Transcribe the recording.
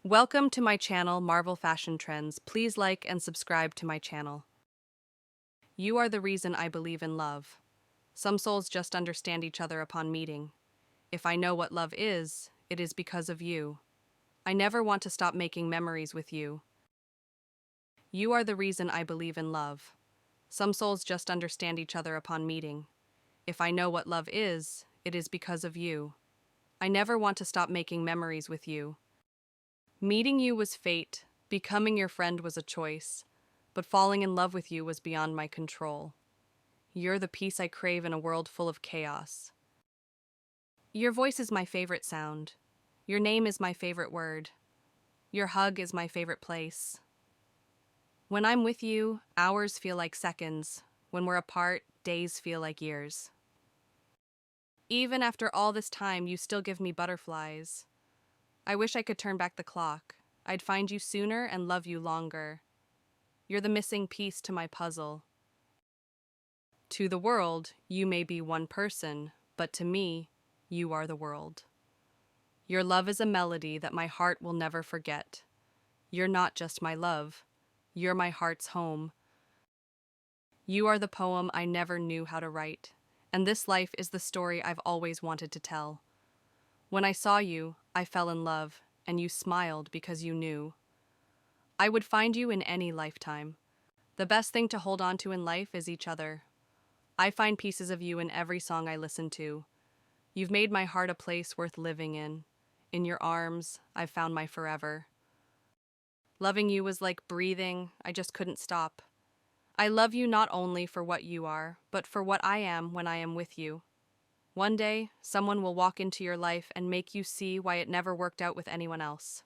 Welcome to my channel, Marvel Fashion Trends. Please like and subscribe to my channel. You are the reason I believe in love. Some souls just understand each other upon meeting. If I know what love is, it is because of you. I never want to stop making memories with you. You are the reason I believe in love. Some souls just understand each other upon meeting. If I know what love is, it is because of you. I never want to stop making memories with you. Meeting you was fate, becoming your friend was a choice, but falling in love with you was beyond my control. You're the peace I crave in a world full of chaos. Your voice is my favorite sound. Your name is my favorite word. Your hug is my favorite place. When I'm with you, hours feel like seconds. When we're apart, days feel like years. Even after all this time, you still give me butterflies. I wish I could turn back the clock. I'd find you sooner and love you longer. You're the missing piece to my puzzle. To the world, you may be one person, but to me, you are the world. Your love is a melody that my heart will never forget. You're not just my love. You're my heart's home. You are the poem I never knew how to write, and this life is the story I've always wanted to tell. When I saw you, I fell in love, and you smiled because you knew. I would find you in any lifetime. The best thing to hold on to in life is each other. I find pieces of you in every song I listen to. You've made my heart a place worth living in. In your arms, I've found my forever. Loving you was like breathing, I just couldn't stop. I love you not only for what you are, but for what I am when I am with you. One day, someone will walk into your life and make you see why it never worked out with anyone else.